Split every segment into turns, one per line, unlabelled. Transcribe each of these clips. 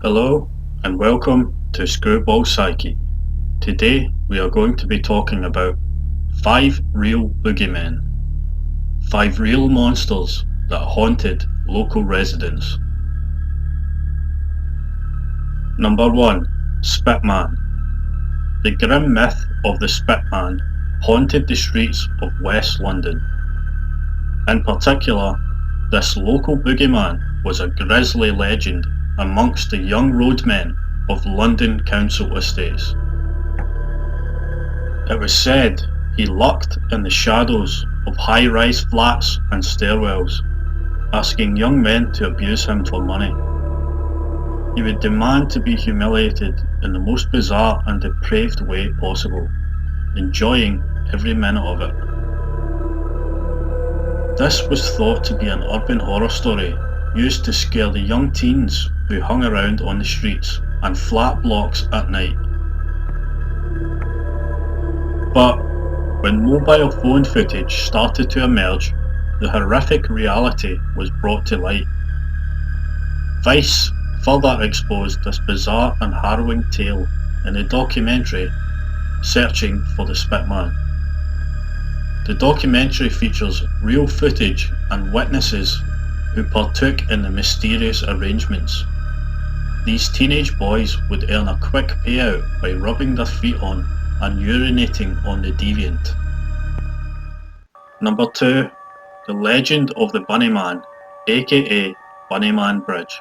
Hello and welcome to Screwball Psyche. Today we are going to be talking about 5 real boogeymen. 5 real monsters that haunted local residents. Number 1. Spitman. The grim myth of the Spitman haunted the streets of West London. In particular, this local boogeyman was a grisly legend amongst the young roadmen of London council estates. It was said he lurked in the shadows of high-rise flats and stairwells, asking young men to abuse him for money. He would demand to be humiliated in the most bizarre and depraved way possible, enjoying every minute of it. This was thought to be an urban horror story used to scare the young teens who hung around on the streets and flat blocks at night. But when mobile phone footage started to emerge, the horrific reality was brought to light. Vice further exposed this bizarre and harrowing tale in the documentary Searching for the Spitman. The documentary features real footage and witnesses who partook in the mysterious arrangements. These teenage boys would earn a quick payout by rubbing their feet on and urinating on the deviant. Number 2. The Legend of the Bunnyman, aka Bunnyman Bridge.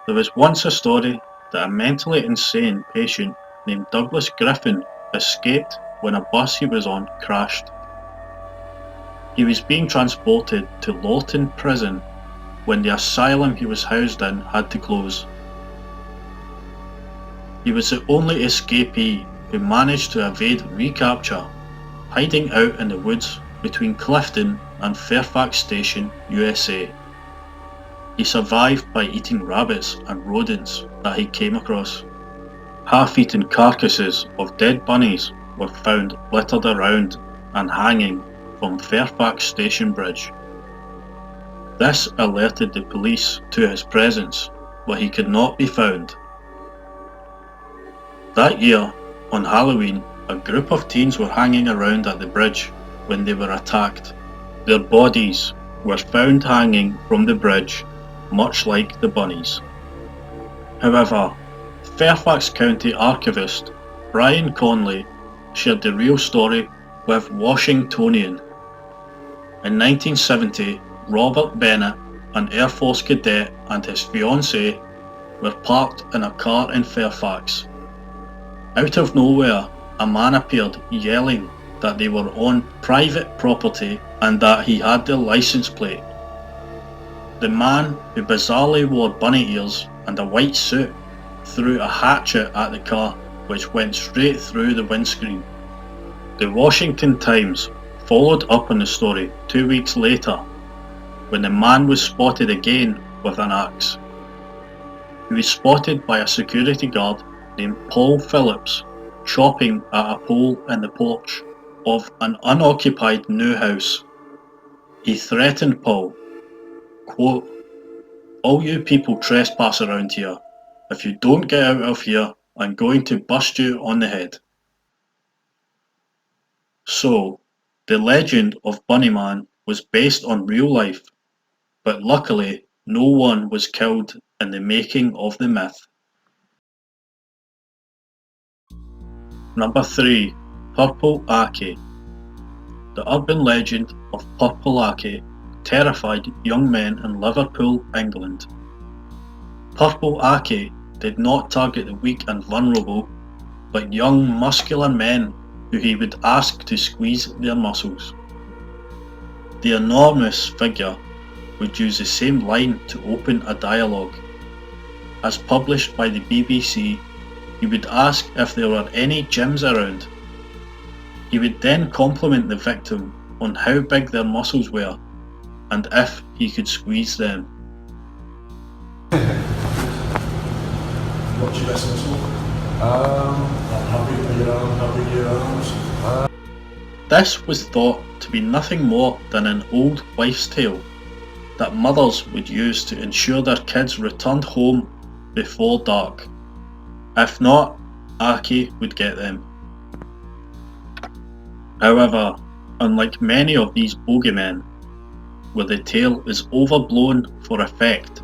There was once a story that a mentally insane patient named Douglas Griffin escaped when a bus he was on crashed. He was being transported to Lawton Prison when the asylum he was housed in had to close. He was the only escapee who managed to evade recapture, hiding out in the woods between Clifton and Fairfax Station, USA. He survived by eating rabbits and rodents that he came across. Half-eaten carcasses of dead bunnies were found littered around and hanging from Fairfax Station Bridge. This alerted the police to his presence, but he could not be found. That year, on Halloween, a group of teens were hanging around at the bridge when they were attacked. Their bodies were found hanging from the bridge, much like the bunnies. However, Fairfax County archivist Brian Conley shared the real story with Washingtonian. In 1970, Robert Bennett, an Air Force cadet, and his fiancée were parked in a car in Fairfax. Out of nowhere, a man appeared yelling that they were on private property and that he had their license plate. The man, who bizarrely wore bunny ears and a white suit, threw a hatchet at the car, which went straight through the windscreen. The Washington Times followed up on the story 2 weeks later, when the man was spotted again with an axe. He was spotted by a security guard named Paul Phillips chopping at a pole in the porch of an unoccupied new house. He threatened Paul, quote, "All you people trespass around here. If you don't get out of here, I'm going to bust you on the head." So, the legend of Bunnyman was based on real life, but luckily no one was killed in the making of the myth. Number 3. Purple Aki. The urban legend of Purple Aki terrified young men in Liverpool, England. Purple Aki did not target the weak and vulnerable, but young muscular men who he would ask to squeeze their muscles. The enormous figure would use the same line to open a dialogue. As published by the BBC, he would ask if there were any gyms around. He would then compliment the victim on how big their muscles were and if he could squeeze them.
What's your best muscle? How big your arms?
This was thought to be nothing more than an old wives' tale that mothers would use to ensure their kids returned home before dark. If not, Aki would get them. However, unlike many of these bogeymen, where the tale is overblown for effect,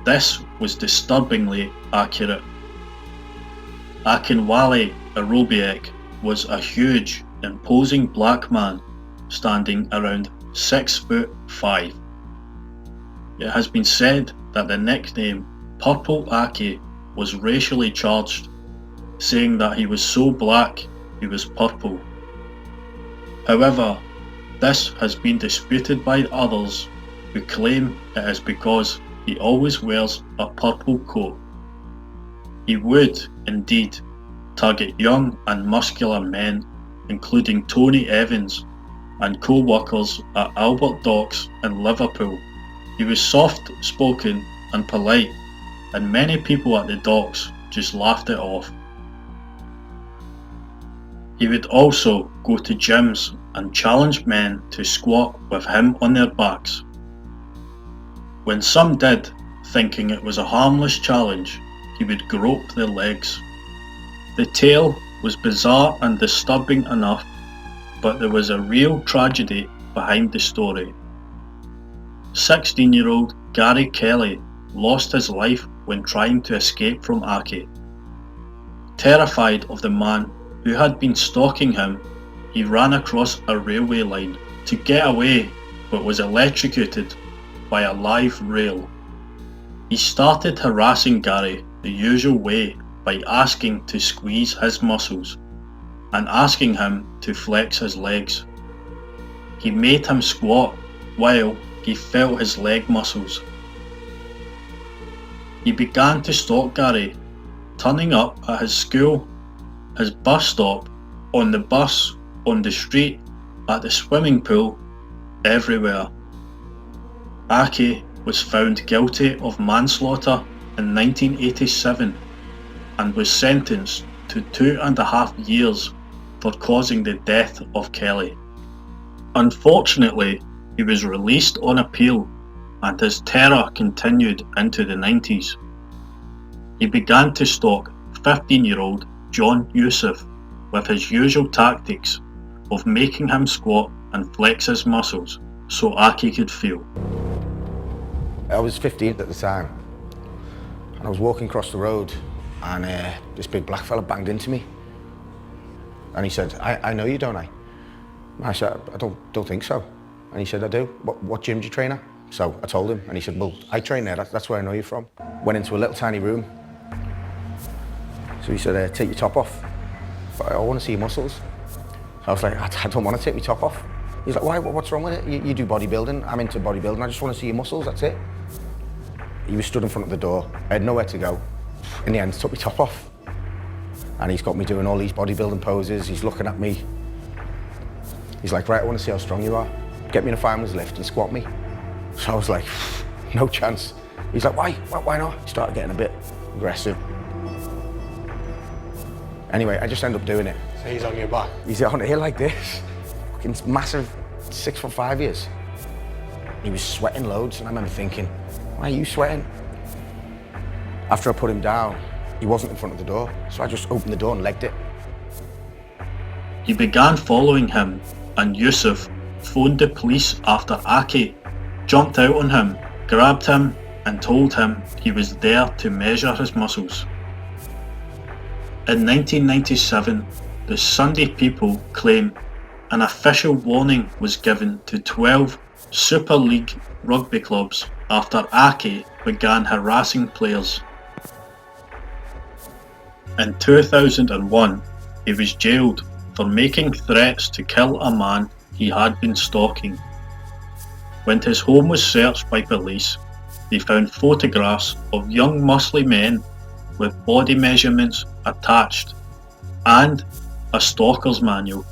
this was disturbingly accurate. Akinwale Arobiek was a huge, imposing black man standing around 6'5". It has been said that the nickname Purple Aki was racially charged, saying that he was so black he was purple. However, this has been disputed by others who claim it is because he always wears a purple coat. He would, indeed, target young and muscular men, including Tony Evans and co-workers at Albert Docks in Liverpool. He was soft-spoken and polite, and many people at the docks just laughed it off. He would also go to gyms and challenge men to squat with him on their backs. When some did, thinking it was a harmless challenge, he would grope their legs. The tale was bizarre and disturbing enough, but there was a real tragedy behind the story. 16-year-old Gary Kelly lost his life when trying to escape from Aki. Terrified of the man who had been stalking him, he ran across a railway line to get away, but was electrocuted by a live rail. He started harassing Gary the usual way by asking to squeeze his muscles and asking him to flex his legs. He made him squat while he felt his leg muscles. He began to stalk Gary, turning up at his school, his bus stop, on the bus, on the street, at the swimming pool, everywhere. Aki was found guilty of manslaughter in 1987 and was sentenced to 2.5 years for causing the death of Kelly. Unfortunately, he was released on appeal and his terror continued into the 90s. He began to stalk 15-year-old John Yusuf with his usual tactics of making him squat and flex his muscles so Aki could feel.
I was 15 at the time and I was walking across the road and this big black fella banged into me and he said, I know you, don't I? And I said, I don't think so. And he said, I do. What gym do you train at? So I told him and he said, well, I train there, that's where I know you from. Went into a little tiny room. So he said, take your top off. I want to see your muscles. So I was like, I don't want to take my top off. He's like, why? What's wrong with it? You do bodybuilding. I'm into bodybuilding. I just want to see your muscles, that's it. He was stood in front of the door. I had nowhere to go. In the end, took my top off. And he's got me doing all these bodybuilding poses. He's looking at me. He's like, right, I want to see how strong you are. Get me in a fireman's lift and squat me. So I was like, no chance. He's like, why not? He started getting a bit aggressive. Anyway, I just ended up doing it.
So he's on your back?
He's on here like this. Fucking massive, 6'5" he is. He was sweating loads and I remember thinking, why are you sweating? After I put him down, he wasn't in front of the door, so I just opened the door and legged it.
He began following him and Yusuf phoned the police after Aki jumped out on him, grabbed him and told him he was there to measure his muscles. In 1997, the Sunday People claim an official warning was given to 12 Super League rugby clubs after Aki began harassing players. In 2001, he was jailed for making threats to kill a man he had been stalking. When his home was searched by police, they found photographs of young muscly men with body measurements attached and a stalker's manual.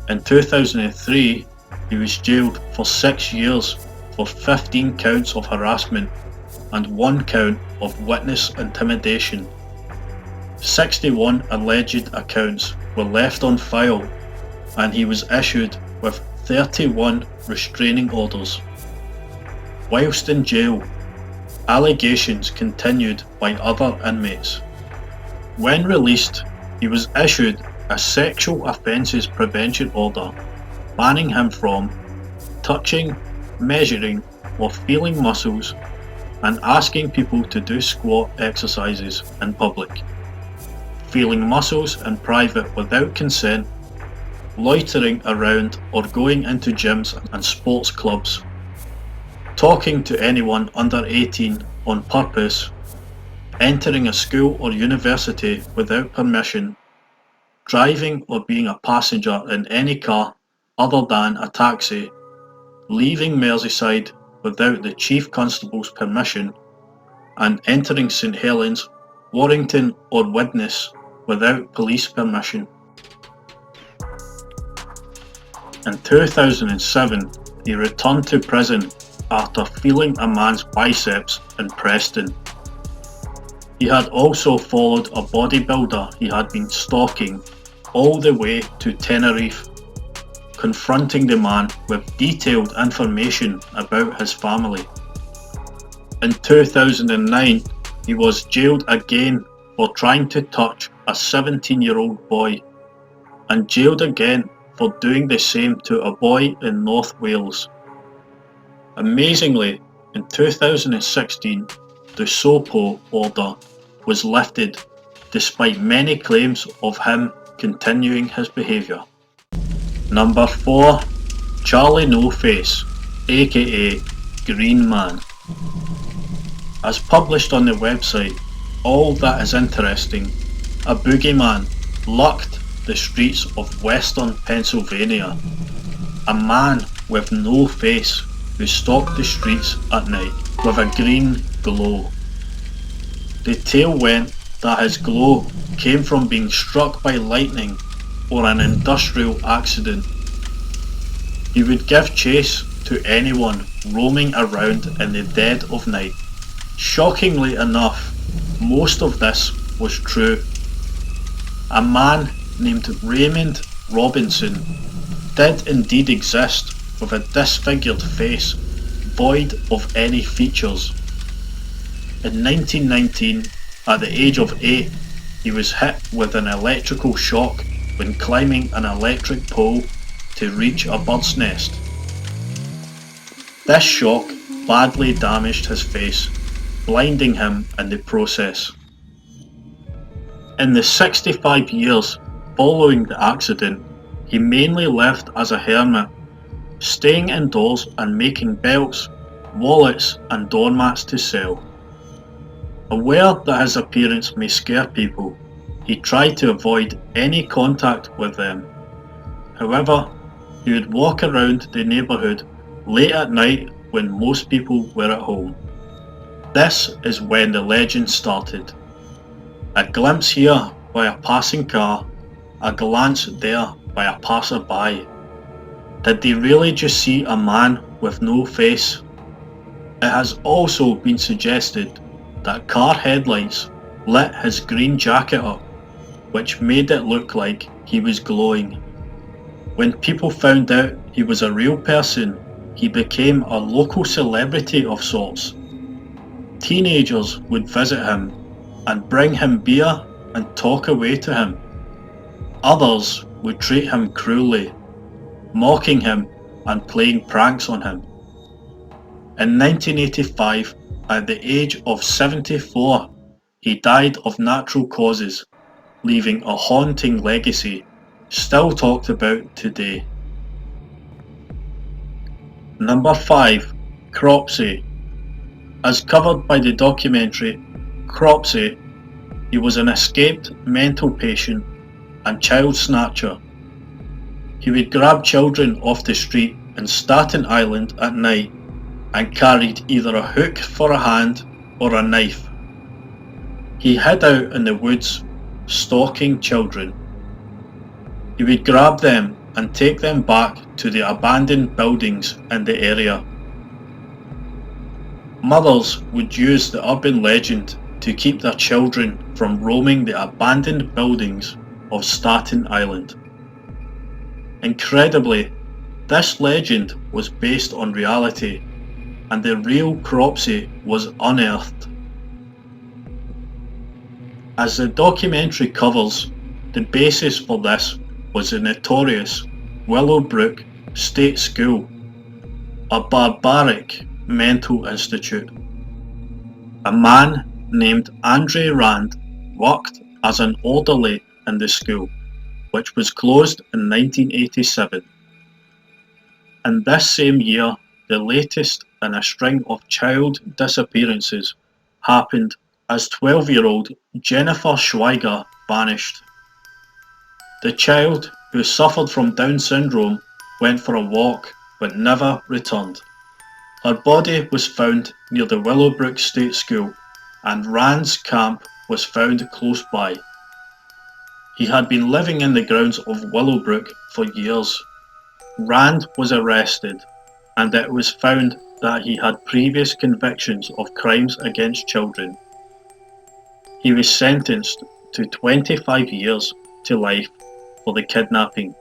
In 2003, he was jailed for 6 years for 15 counts of harassment and 1 count of witness intimidation. 61 alleged accounts were left on file and he was issued with 31 restraining orders. Whilst in jail, allegations continued by other inmates. When released, he was issued a sexual offences prevention order banning him from touching, measuring or feeling muscles and asking people to do squat exercises in public, feeling muscles in private without consent, loitering around or going into gyms and sports clubs, talking to anyone under 18 on purpose, entering a school or university without permission, driving or being a passenger in any car other than a taxi, leaving Merseyside without the Chief Constable's permission, and entering St Helens, Warrington or Widnes without police permission. In 2007, he returned to prison after feeling a man's biceps in Preston. He had also followed a bodybuilder he had been stalking all the way to Tenerife, confronting the man with detailed information about his family. In 2009, he was jailed again for trying to touch a 17-year-old boy, and jailed again for doing the same to a boy in North Wales. Amazingly, in 2016, the SOPO order was lifted despite many claims of him continuing his behaviour. Number 4. Charlie No Face, aka Green Man. As published on the website All That Is Interesting, a boogeyman lurked the streets of western Pennsylvania. A man with no face who stalked the streets at night with a green glow. The tale went that his glow came from being struck by lightning or an industrial accident. He would give chase to anyone roaming around in the dead of night. Shockingly enough, most of this was true. A man named Raymond Robinson did indeed exist with a disfigured face void of any features. In 1919, at the age of 8, he was hit with an electrical shock when climbing an electric pole to reach a bird's nest. This shock badly damaged his face, blinding him in the process. In the 65 years following the accident, he mainly lived as a hermit, staying indoors and making belts, wallets and doormats to sell. Aware that his appearance may scare people, he tried to avoid any contact with them. However, he would walk around the neighbourhood late at night when most people were at home. This is when the legend started. A glimpse here by a passing car, a glance there by a passer-by. Did they really just see a man with no face? It has also been suggested that car headlights lit his green jacket up, which made it look like he was glowing. When people found out he was a real person, he became a local celebrity of sorts. Teenagers would visit him and bring him beer and talk away to him. Others would treat him cruelly, mocking him and playing pranks on him. In 1985, at the age of 74, he died of natural causes, leaving a haunting legacy still talked about today. Number 5. Cropsey. As covered by the documentary Cropsey, he was an escaped mental patient and child snatcher. He would grab children off the street in Staten Island at night and carried either a hook for a hand or a knife. He hid out in the woods, stalking children. He would grab them and take them back to the abandoned buildings in the area. Mothers would use the urban legend to keep their children from roaming the abandoned buildings of Staten Island. Incredibly, this legend was based on reality, and the real Cropsey was unearthed. As the documentary covers, the basis for this was the notorious Willowbrook State School, a barbaric mental institute. A man named Andre Rand worked as an orderly in the school, which was closed in 1987. In this same year, the latest in a string of child disappearances happened as 12-year-old Jennifer Schweiger vanished. The child, who suffered from Down syndrome, went for a walk but never returned. Her body was found near the Willowbrook State School, and Rand's camp was found close by. He had been living in the grounds of Willowbrook for years. Rand was arrested, and it was found that he had previous convictions of crimes against children. He was sentenced to 25 years to life for the kidnapping.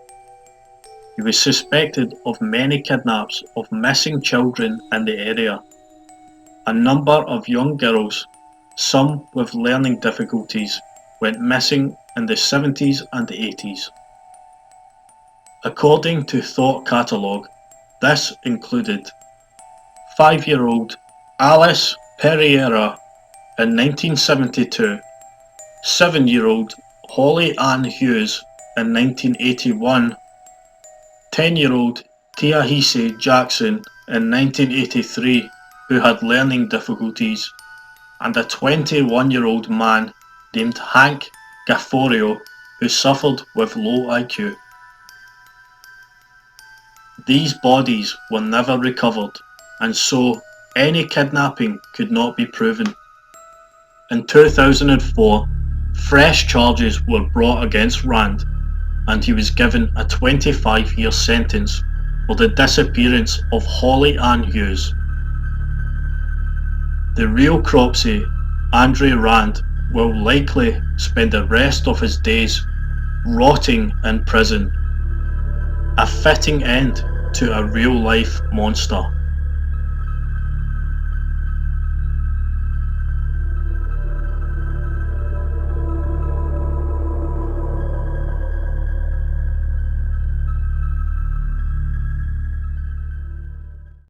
He was suspected of many kidnaps of missing children in the area. A number of young girls, some with learning difficulties, went missing in the 70s and 80s. According to Thought Catalogue, this included 5-year-old Alice Pereira in 1972, 7-year-old Holly Ann Hughes in 1981, 10-year-old Tiahise Jackson in 1983 who had learning difficulties, and a 21-year-old man named Hank Gafforio who suffered with low IQ. These bodies were never recovered, and so any kidnapping could not be proven. In 2004, fresh charges were brought against Rand, and he was given a 25-year sentence for the disappearance of Holly Ann Hughes. The real Cropsey, Andre Rand, will likely spend the rest of his days rotting in prison, a fitting end to a real-life monster.